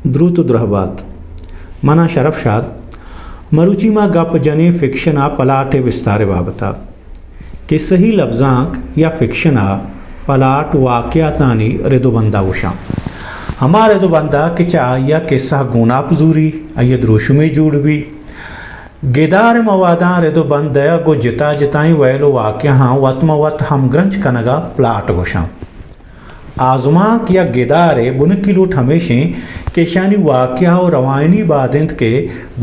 द्रुत द्रहबात मना शरफशाद मरुचिमा गप जने फिक्शना पलाटे विस्तारे बाबता कि सही लफ्जांक या फिक्शना पलाट वाक्यातानी रेदोबंदा उशा हमारे रेदोबंदा कि या किस्सा गुना पजूरी अय द्रोशुमे जुड़वी गेदार मवादा रेदोबंद दया गो जिता जिताई वैलो वाक्य हाँ वत्मवत हम ग्रंच कनगा प्लाट गोशा आजमाक या गेदारे बुन की लूट हमेशे केशानी वाक्या और रवायनी बादिंत के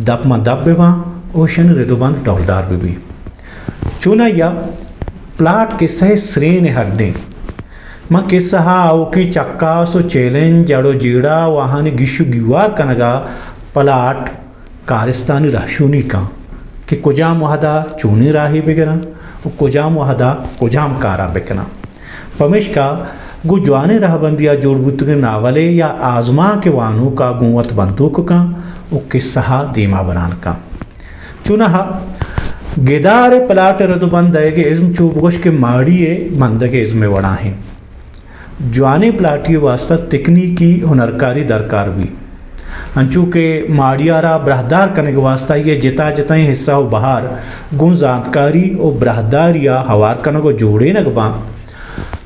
दप मदब बेवा ओशन रेदोबंद डौलदार भी चुना या प्लाट किस्से श्रेण हड्डे म किस्सा आओ की चक्का सो चैलेंज जड़ो जीड़ा वाहन गिशु गिवार कनगा पलाट कारिस्तानी राशूनी का कि कुजाम वहदा चूनी राही बिगना कुजाम वहदा कुजाम कारा बिकना पमिश का गुजवाने रहबंदिया जोड़बुत के नावले या आजमा के वानू का गुवत बंदूक का वो किस्सा दीमा बनान का चुनाहा गेदार पलाट रदुबंद के इज्म चूबगोश के माड़िए मंद के इज्म वड़ा हैं जवाने पलाटी वास्ता तकनीकी हुनरकारी दरकार भी अंचू के माड़ियारा ब्रहदार करने के वास्ता ये जिता जिताई हिस्सा हो बाहर गुण जानकारी और ब्रहदार या हवार करने को जोड़े नगबा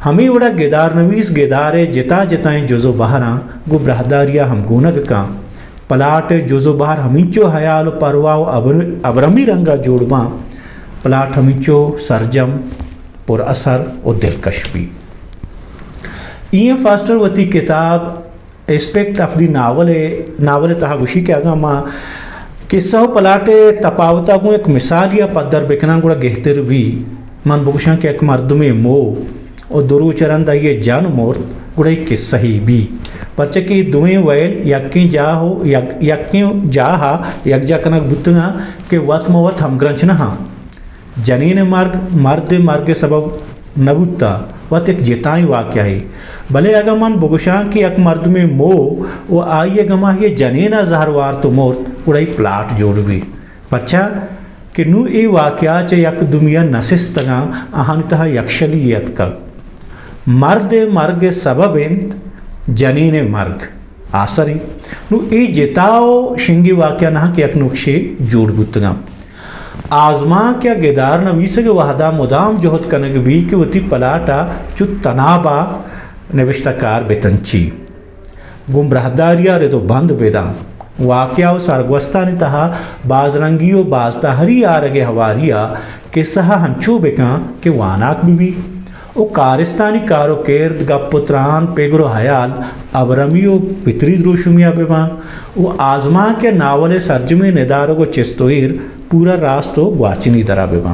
हमें बड़ा गेदार नवीस गेदारे जिता जिताएं जुजो बहरा गो ब्रहदारिया हम गुनग का पलाट जुजो बहर हमीचो हयाल परवाव अबरमी रंगा जोड़बा पलाट हमीचो सरजम पुर असर और दिलकश भी ई फास्टर वती किताब एस्पेक्ट ऑफ दी नावल तहागुशी के आगा माँ किस्सा पलाटे तपावता को एक मिसाल या पदर बेकना गुड़ा गहतर भी मन बुगशा के एक मर्द में मो और दुरु चरंदा ये जान मोर गुड़े किस्सा ही भी परचे की दुएं वैल यक्की जा हो यक्की जा हा यकजा कनक बुतना के वत मवत हम ग्रंचना हा जनीन मर्द मार्ग सबब नबुत्ता वत एक जिताई वाक्य है भले अगमन बुगुशा की एक मर्द में मो वो आइए गमा ये जनीना जहरवार तो मोर उड़ाई प्लाट जोड़ भी पच्छा कि नु ए वाक्या च यक दुमिया नसिस तगा अहनतः यक्षलियत का मर्द मर्ग सबबेंत जनीने मर्ग आसरी नु ए जिताओ शिंगी वाक्या ना कि यक नुक्शे जोड़ बुतगा आजमा क्या गेदार नवीस के वहदा मुदाम जोहत कनक भी कि वती पलाटा चु तनाबा निविष्टकार बेतंची गुमराहदारिया रे तो बंद बेदा वाक्या सरगवस्ता ने तहा बाजरंगियो बाजता हरी आरगे हवारिया के सहा हंचो बेका के वानाक भी ओ कारिस्तानी कारो केर्द गपुत्रान पेगरो हयाल अबरमियो पितरी द्रोशुमिया बेमा वो आजमा के नावले सरजमे निदारो को चिस्तोir पूरा रास्तो वाचिनी दरा बेमा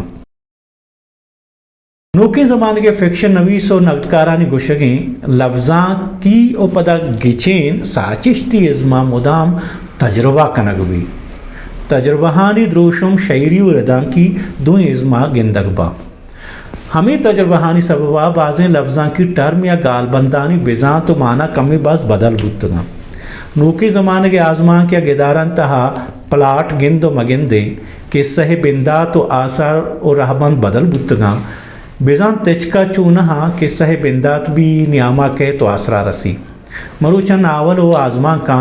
नोके ज़माने के फिक्शन नवीस और नकदकारानी गुशगें लफ्ज़ां की ओ पदा गिचेन साचिश्ती इज़मा मुदाम तजर्बा कनक भी तजर्बहानी द्रोशम शयरी रदा की दो इज़मा गिंदगबा हमें तजर्बहानी सबबा बाज़ें लफ्ज़ां की टर्म या गालबंदानी बिज़ां तो माना कमी बाज बदल बुतगा नोके ज़माने के आज़मा क्या गेदारन तहा पलाट गिंद मगिंदे के सह बिंदा तो आसार और रहबंद बदल बुतगा बिजान तेचका चूनहा कि सह बिंदात भी नियामा के तो आसरा रसी मरुचा नावल ओ आजमा का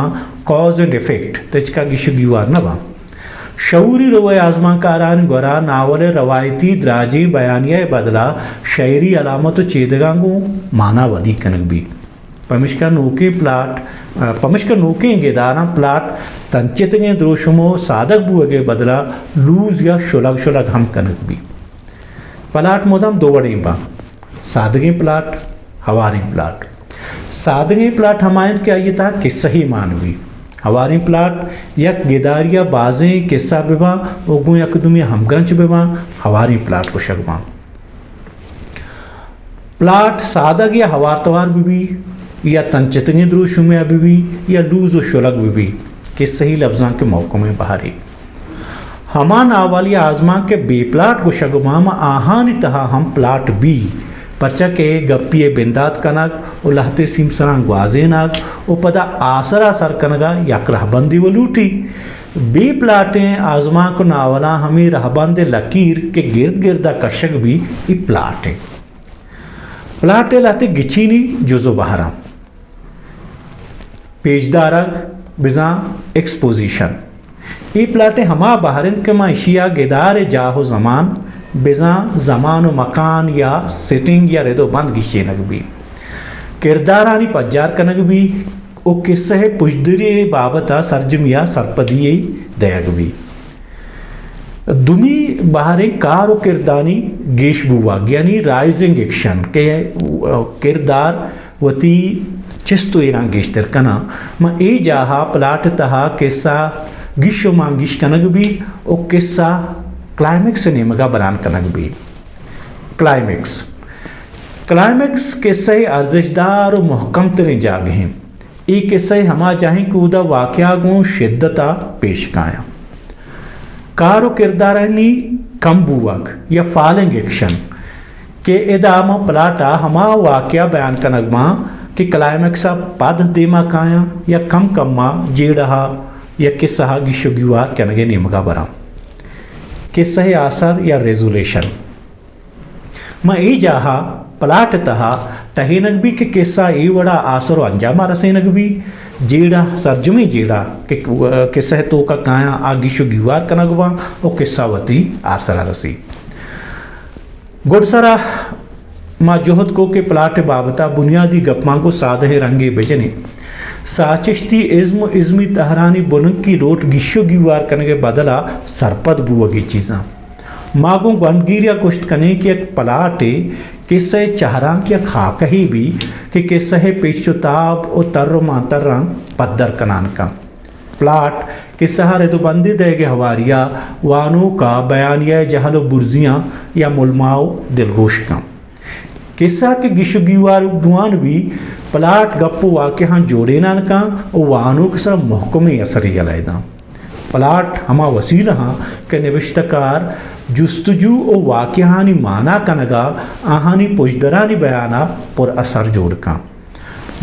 कॉज एंड इफेक्ट तेचका गिशुगिवार नबा शऊरी रवै आजमा कारान गोरा नावल रवायती द्राजी बयानिया बदला शायरी अलामत चेदगांगो माना वदी कनक भी पमिश्का नोके गेदारा प्लाट तंचितगे द्रोशमो साधक बुअगे बदला लूज या शुलग शुलग हम कनक भी पलाट मोदम दो बड़े बा सादगे प्लाट हवारी प्लाट सादगे प्लाट हमायत क्या ये था किस्सा ही मानवी हवारी प्लाट यक गेदारिया बाजें किस्सा बेबा ओगु यक दुमिया हमग्रंच बेबा हवारी प्लाट को शगबा प्लाट सादग या हवारतवार भी या तंचितगे द्रोशुमे भी या लूज व शुलग भी किस्सा ही लफ्ज़ां के मौक़ों में बाहरी हमा नावाली आजमा के बेप्लाट को शगमाम आहानी तहा हम प्लाट बी परचा के गप्पिए बिंदात कनक और लहते सिम सरांग वाजे नाग ओ पदा आसरा सर कनगा यक रहबंदी व लूटी बे प्लाटें आजमा को नावला हमें रहबंद लकीर के गिर्द गिर्दा कशक भी ये प्लाटें प्लाटें लाते गिचीनी जुजो बहरा पेजदारग बिजा एक्सपोजिशन ई प्लाटे हमा बहरिन के माशिया गेदार जाहो ज़मान बिजा ज़मान व मकान या सेटिंग या रेदो बंद गिशे नगबी किरदारानी पज्जार कनगबी ओ किस्से पुजदरी बाबता सरजमिया सरपदिये दयगबी दुमी बाहरे कार व किरदानी गेशबुआ यानी राइजिंग एक्शन के किरदार वती चिस्तु इरां गेश्तर कना म ए जाहा प्लाट तहा किस्सा गिशो मांगिश कनग भी ओ किस्सा क्लाइमेक्स नेमगा बरान कनग भी क्लाइमेक्स किस्से अर्जशदार और महकम तरे जाग हैं ये किस्से हमा चाहें कि उदा वाक़या को शिद्दता पेश काया कारो किरदारानी कम बुवक या फालिंग एक्शन के इदाम प्लाटा हमा वाक़या बयान कनगमा कि क्लाइमेक्सा पद देमा काया या कम कम्मा जेड़हा या किस्सा गिशुगिवार कनगे नेमगा बराम किस्सा आसर या रेजुलेशन म ई जाहा प्लाट तहा टहेनग भी कि किस्सा ई वड़ा आसर अंजामा रसेनग भी जेड़ा सरजुमी जेड़ा कि किस्सा तो का काया आ गिशुगिवार कनगवा ओ किस्सा वती आसरा रसी गुड़सरा माँ जोहद को के प्लाट बाबता बुनियादी गप्मा को साधे रंगे बेजने साचिश्ती इज्म इज्मी तहरानी बुलंद की रोट गिशो गिवार करने के बदला सरपद बुवगी चीज़ा मागो गंदगीर या कुश्त कने की एक प्लाटे किस्से चहरां की खाक ही भी कि किस्से पेशुताब और तर्र मातर रंग पद्दर कनान का प्लाट किस्सा रेदुबंदी देगे हवारिया वानों का बयानिया जहल बुर्जियाँ या मुलमाओ दिलगोश का किस्सा के गिशुगिवार बुआन भी प्लाट गप्पू वाक़े हाँ जोड़े नान का और वानों के साथ महकमे असरी अलायदा प्लाट हमा वसील हाँ के निविष्टकार जुस्तजू और वाक़े हानि माना कनगा आहानी पुजदरानी बयाना पर असर जोड़ का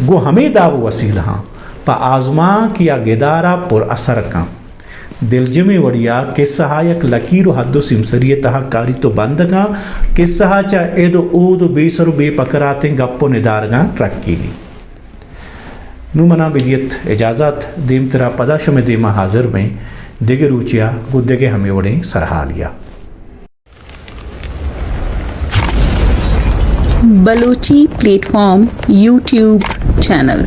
गो हमें दाव वसील हाँ पा आजमा किया गेदारा पर असर का दिलजमे वड़िया के सहायक लकीर हद्दो सिमसरिय तहा कारी तो बंद का के सहा चा एदो ओदो बेसरो बेपकराते गप्पो निदारगा रखीली नुमना बिलियत इजाज़त देम तेरा पदाश में देमा हाजिर में दिगे रुचिया गुद्दे हमें वड़े सरहा लिया बलोची प्लेटफॉर्म यूट्यूब चैनल